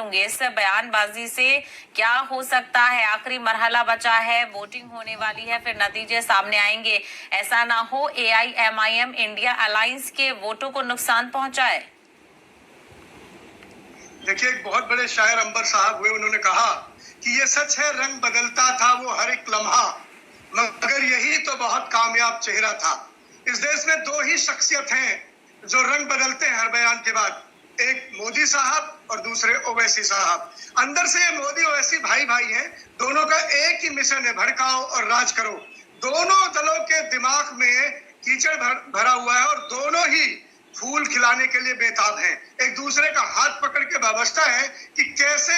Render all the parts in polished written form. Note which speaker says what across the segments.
Speaker 1: होंगे? इस बयानबाजी से क्या हो सकता है? आखिरी मरहला बचा है, वोटिंग होने वाली है, फिर नतीजे सामने आएंगे। ऐसा ना हो AIMIM इंडिया अलायंस के वोटों को नुकसान पहुंचाए।
Speaker 2: देखिए, एक बहुत बड़े शायर अंबर साहब हुए, उन्होंने कहा कि ये सच है रंग बदलता था वो हर एक लम्हा, मगर यही तो बहुत कामयाब चेहरा था। इस देश में दो ही शख्सियत हैं जो रंग बदलते हैं हर बयान के बाद, एक मोदी साहब और दूसरे ओवैसी साहब। अंदर से ये मोदी ओवैसी भाई भाई हैं, दोनों का एक ही मिशन है, भड़काओ और राज करो। दोनों दलों के दिमाग में कीचड़ भरा हुआ है और दोनों ही फूल खिलाने के लिए बेताब हैं। एक दूसरे का हाथ पकड़ के वाबस्ता है कि कैसे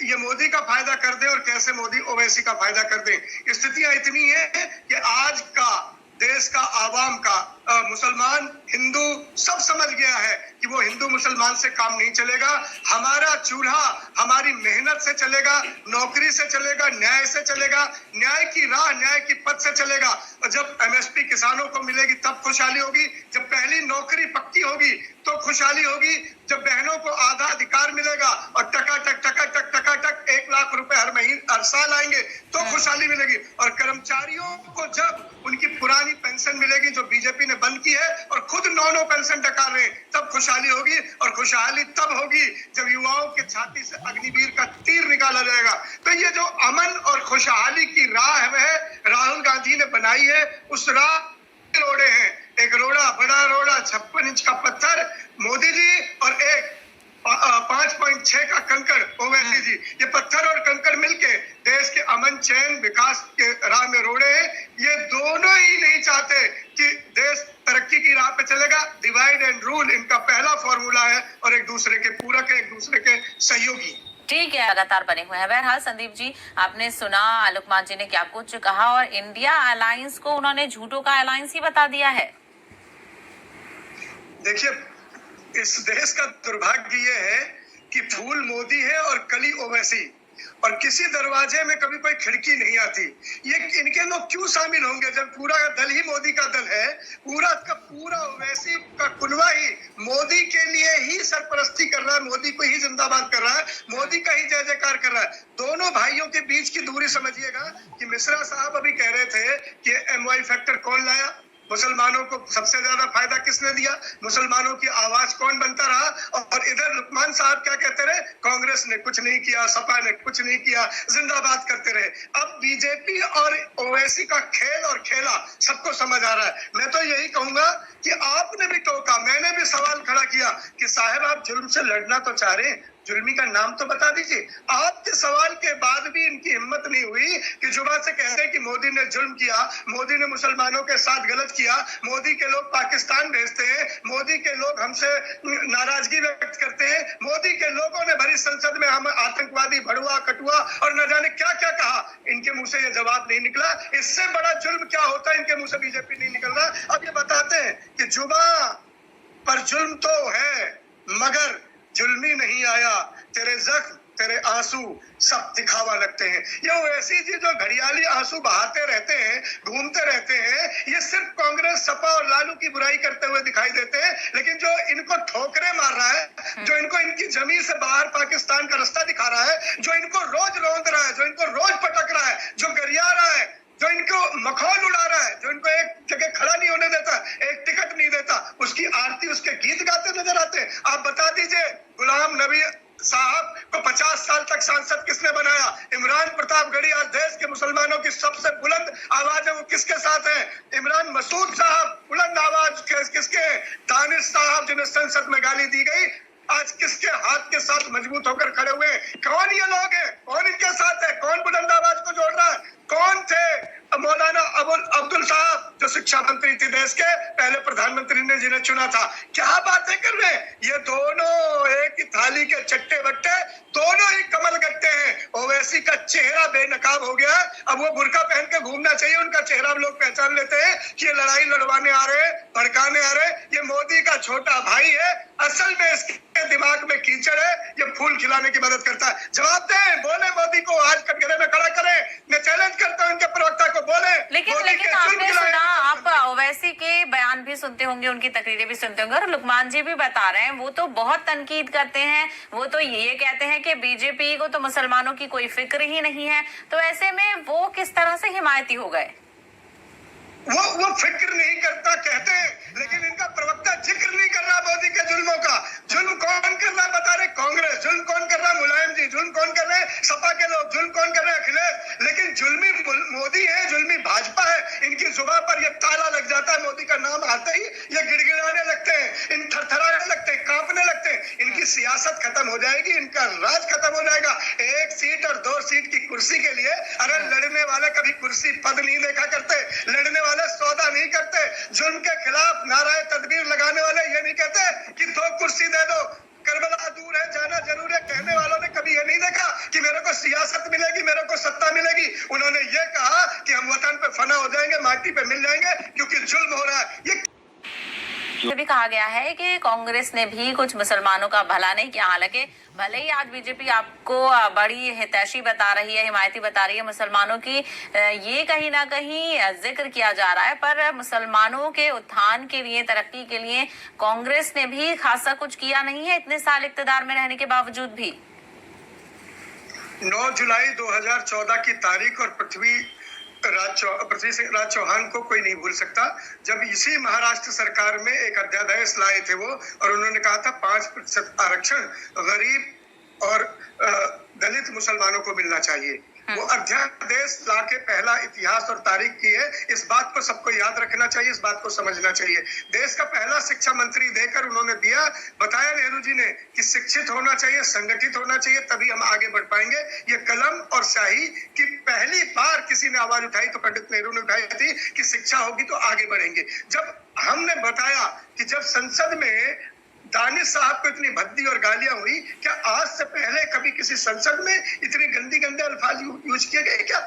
Speaker 2: ये मोदी का फायदा कर दे और कैसे मोदी ओवैसी का फायदा कर दे। स्थितियां इतनी है कि आज का देश का आवाम का मुसलमान हिंदू सब समझ गया है कि वो हिंदू मुसलमान से काम नहीं चलेगा। हमारा चूल्हा हमारी मेहनत से चलेगा, नौकरी से चलेगा, न्याय से चलेगा, न्याय की राह न्याय की पथ से चलेगा। और जब MSP किसानों को मिलेगी तब खुशहाली होगी, जब पहली नौकरी पक्की होगी तो खुशहाली होगी, जब बहनों को आधा अधिकार मिलेगा और टकाटक 1 लाख रुपए हर साल आएंगे तो खुशहाली मिलेगी। और कर्मचारियों को जब उनकी पुरानी पेंशन मिलेगी जो बीजेपी ने बंद की है और खुद 9 पेंशन डकार रहे, तब खुशहाली होगी। और खुशहाली तब होगी जब युवाओं के छाती से अग्निवीर का तीर निकाला जाएगा। तो ये जो अमन और खुशहाली की राह है राहुल गांधी ने बनाई है, उस राह रोड़े हैं, एक रोड़ा बड़ा रोड़ा 56 इंच का पत्थर मोदी जी और एक 5.6 का कंकड़ ओवैसी जी। ये पत्थर और कंकड़ मिलके देश के अमन चैन विकास के राह में रोड़े हैं। ये दोनों ही नहीं चाहते कि देश तरक्की की राह पे चलेगा। डिवाइड एंड रूल इनका पहला फॉर्मूला है और एक दूसरे के पूरक है, एक दूसरे के सहयोगी।
Speaker 1: ठीक है, लगातार बने हुए हैं। बहरहाल संदीप जी, आपने सुना आलोकमान जी ने क्या कुछ कहा और इंडिया अलायंस को उन्होंने झूठों का अलायंस ही बता दिया है।
Speaker 2: देखिए, इस देश का दुर्भाग्य ये है कि फूल मोदी है और कली ओवैसी, और किसी दरवाजे में कभी कोई खिड़की नहीं आती। ये इनके लोग क्यों शामिल होंगे जब पूरा दल ही मोदी का दल है? पूरा का पूरा ओवैसी का कुनवा ही मोदी के लिए ही सरपरस्ती कर रहा है, मोदी को ही जिंदाबाद कर रहा है, मोदी का ही जय जयकार कर रहा है। दोनों भाइयों के बीच की दूरी समझिएगा कि मिश्रा साहब अभी कह रहे थे कि MY फैक्टर कौन लाया, मुसलमानों को सबसे ज्यादा फायदा किसने दिया, मुसलमानों की आवाज कौन बनता रहा। और इधर लुकमान साहब क्या कहते रहे, कांग्रेस ने कुछ नहीं किया, सपा ने कुछ नहीं किया, जिंदाबाद करते रहे। अब बीजेपी और ओवैसी का खेल और खेला सबको समझ आ रहा है। मैं तो यही कहूंगा कि आपने भी टोका, मैंने भी सवाल खड़ा किया कि साहब आप जुल्म से लड़ना तो चाह रहे हैं, जुल्मी का नाम तो बता दीजिए। आपके सवाल के बाद भी इनकी हिम्मत नहीं हुई कि जुबान से कहते कि मोदी ने जुल्म किया, मोदी ने मुसलमानों के साथ गलत किया, मोदी के लोग पाकिस्तान भेजते हैं, मोदी के लोग हमसे नाराजगी व्यक्त करते हैं, मोदी के लोगों ने भरी संसद में हम आतंकवादी, भड़ुआ, कटुआ और न जाने क्या क्या कहा। इनके मुंह से ये जवाब नहीं निकला। इससे बड़ा जुल्म क्या होता है, इनके मुंह से बीजेपी नहीं निकल रहा। अब ये बताते हैं कि जुबान पर जुल्म तो है मगर जुल्मी नहीं आया, तेरे जख्म तेरे आंसू सब दिखावा लगते हैं। ये वैसी जी जो घड़ियाली आंसू बहाते रहते हैं, घूमते रहते हैं, ये सिर्फ कांग्रेस, सपा और लालू की बुराई करते हुए दिखाई देते हैं। लेकिन जो इनको ठोकरे मार रहा है, जो इनको इनकी जमीन से बाहर पाकिस्तान का रास्ता दिखा रहा है, जो इनको रोज रौंद रहा है, जो इनको रोज पटक रहा है, जो गरिया रहा है, जो इनको मखौल उड़ा रहा है, जो इनको एक जगह खड़ा नहीं होने देता, एक टिकट नहीं देता, उसकी आरती, उसके गीत गाते नजर आते। आप बता दीजिए, गुलाम नबी साहब को 50 साल तक सांसद किसने बनाया? इमरान प्रतापगढ़ी आज देश के मुसलमानों की सबसे बुलंद आवाज है, वो किसके साथ है? इमरान मसूद साहब बुलंद आवाज किसके? दानिश साहब जिन्हें संसद में गाली दी गई, आज किसके हाथ के साथ मजबूत होकर खड़े हुए? कौन ये लोग हैं? कौन इनके साथ है? कौन बुलंद आवाज को जोड़ रहा है? कौन थे? मौलाना अब्दुल साहब जो शिक्षा मंत्री थे देश के, पहले प्रधानमंत्री ने जिन्हें चुना था। क्या बातें कर रहे हैं? ये दोनों एक ही थाली के चट्टे बट्टे, दोनों ही कमल गट्टे हैं। ओवैसी का चेहरा बेनकाब हो गया, अब वो बुर्का पहन के घूमना चाहिए, उनका चेहरा लोग पहचान लेते हैं कि ये लड़ाई लड़वाने आ रहे हैं, भड़काने आ रहे हैं। ये मोदी का छोटा भाई है, असल में इसके के दिमाग में कीचड़ है, ये फूल खिलाने की मदद करता है। जवाब दें, बोले मोदी को, आज कटघरे में खड़ा करें। मैं चैलेंज करता हूं इनके प्रवक्ता को, बोले।
Speaker 1: लेकिन आपने सुना, आप ओवैसी के बयान भी सुनते होंगे, उनकी तकरीरें भी सुनते होंगे, और लुकमान जी भी बता रहे हैं, वो तो बहुत तनकीद करते हैं। वो तो ये कहते हैं कि बीजेपी को तो मुसलमानों की कोई फिक्र ही नहीं है। तो ऐसे में वो किस तरह से हिमायती हो गए?
Speaker 2: वो फिक्र नहीं करता कहते हैं, लेकिन इनका प्रवक्ता जिक्र नहीं कर रहा मोदी के जुल्मों का। जुल्म कौन कर रहा है बता रहे कांग्रेस, जुल्म कौन कर रहा है मुलायम जी, जुल्म कौन कर रहे हैं सपा के लोग, जुल्म कौन कर रहे हैं अखिलेश। लेकिन जुल्मी मोदी है, जुल्मी भाजपा है। इनकी जुबान पर ये ताला लग जाता है, मोदी का नाम आते ही ये गिड़गिड़ाने लगते हैं, इन थरथराने लगते हैं, कांपने लगते हैं। इनकी सियासत खत्म हो जाएगी, इनका राज खत्म हो जाएगा। 1 सीट और 2 सीट की कुर्सी के लिए, अरे लड़ने वाले कभी कुर्सी पद नहीं देखा करते, लड़ने वाले सौदा नहीं करते। जुल्म के खिलाफ नाराए तदबीर लगाने वाले ये नहीं कहते कि 2 कुर्सी दे दो, करबला दूर है जाना जरूर है। कहने वालों ने कभी ये नहीं देखा कि मेरे को सियासत मिलेगी, मेरे को सत्ता मिलेगी। उन्होंने ये कहा कि हम वतन पे फना हो जाएंगे, माटी पे मिल जाएंगे, क्योंकि जुल्म हो रहा है।
Speaker 1: ये भी कहा गया है कि कांग्रेस ने भी कुछ मुसलमानों का भला नहीं किया। हालांकि भले ही आज बीजेपी आपको बड़ी हितैषी बता रही है, हिमायती बता रही है मुसलमानों की, ये कहीं ना कहीं जिक्र किया जा रहा है, पर मुसलमानों के उत्थान के लिए, तरक्की के लिए कांग्रेस ने भी खासा कुछ किया नहीं है, इतने साल इक्तदार में रहने के बावजूद भी।
Speaker 2: 9 जुलाई 2014 की तारीख और पृथ्वी सिंह राज चौहान को कोई नहीं भूल सकता, जब इसी महाराष्ट्र सरकार में एक अध्यादेश लाए थे वो, और उन्होंने कहा था 5% आरक्षण गरीब और दलित मुसलमानों को मिलना चाहिए। वो अध्यादेश लाके पहला इतिहास और तारीख की है। इस बात को सबको याद रखना चाहिए, इस बात को समझना चाहिए। देश का पहला शिक्षा मंत्री देकर उन्होंने दिया, बताया नेहरू जी ने कि शिक्षित होना चाहिए, संगठित होना चाहिए, तभी हम आगे बढ़ पाएंगे। ये कलम और स्याही की पहली बार किसी ने आवाज उठाई तो पंडित नेहरू ने उठाई थी कि शिक्षा होगी तो आगे बढ़ेंगे। जब हमने बताया कि जब संसद में दानिश साहब को इतनी भद्दी और गालियां हुई, क्या आज से पहले कभी किसी संसद में इतने गंदे अल्फाज यूज किए गए क्या?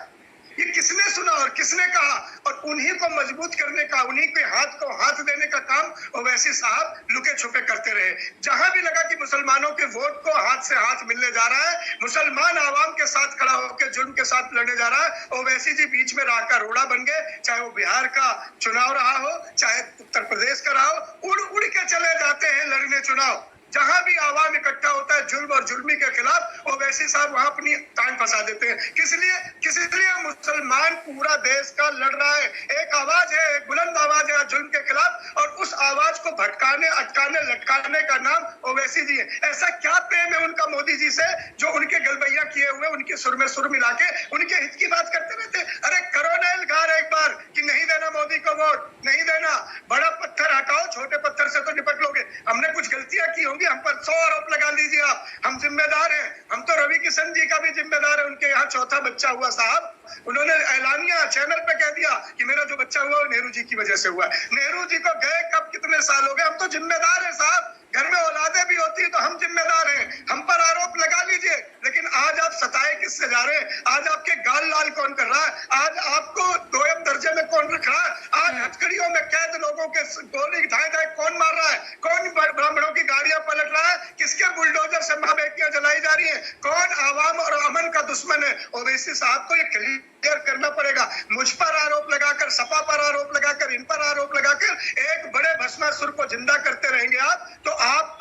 Speaker 2: ये किसने सुना और किसने कहा? और उन्हीं को मजबूत करने का, उन्हीं के हाथ को हाथ देने का काम ओवैसी साहब लुके छुपे करते रहे। जहां भी लगा कि मुसलमानों के वोट को हाथ से हाथ मिलने जा रहा है, मुसलमान आवाम के साथ खड़ा होकर जुल्म के साथ लड़ने जा रहा है, ओवैसी जी बीच में राह का रोड़ा बन गए। चाहे वो बिहार का चुनाव रहा हो, चाहे उत्तर प्रदेश का रहा हो, उड़ उड़ के चले जाते हैं लड़ने चुनाव। जहां भी आवाम इकट्ठा होता है जुल्म और जुल्मी के खिलाफ, ओवैसी साहब वहां अपनी टांग फंसा देते हैं। किस लिए मुसलमान पूरा देश का लड़ रहा है, एक आवाज है, एक बुलंद आवाज है जुल्म के खिलाफ, और उस आवाज को भटकाने, अटकाने, लटकाने का नाम ओवैसी जी है। ऐसा क्या प्रेम है उनका मोदी जी से, जो उनके गलबैया किए हुए, उनके सुर में सुर मिला के उनके हित की बात करते रहते। अरे करो ना इल्गार एक बार कि नहीं देना मोदी को वोट, नहीं देना। बड़ा पत्थर हटाओ, छोटे पत्थर से तो निपट लोगे। हमने कुछ गलतियां की होंगी, हम पर 100 आरोप लगा लीजिए आप, हम जिम्मेदार हैं। हम तो रवि किशन जी का भी जिम्मेदार है, उनके यहाँ चौथा बच्चा हुआ साहब, उन्होंने ऐलानिया चैनल पे कह दिया कि मेरा जो बच्चा हुआ वो नेहरू जी की वजह से हुआ। नेहरू जी को गए कब, कितने साल हो गए? हम तो जिम्मेदार हैं साहब, घर में औलादे भी होती है तो हम जिम्मेदार हैं। हम पर आरोप लगा लीजिए, लेकिन आज आप सताए किससे जा रहे हैं? आज आपके गाल लाल कौन कर रहा है? आज आपको दोयम दर्जे में कौन रख रहा है? आज हथकड़ियों में कैद लोगों के गोली धाए कौन मार रहा है? कौन ब्राह्मणों की गाड़ियां पलट रहा है? किसके बुलडोजर से मां बेटियां जलाई जा रही है? कौन आवाम और अमन का दुश्मन है? ओवैसी साहब को ये क्लियर करना पड़ेगा। मुझ पर आरोप लगाकर, सपा पर आरोप लगाकर, इन पर आरोप लगाकर एक बड़े भस्मासुर को जिंदा करते रहेंगे आप, तो आप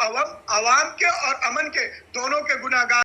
Speaker 2: आवाम के और अमन के दोनों के गुनाहगार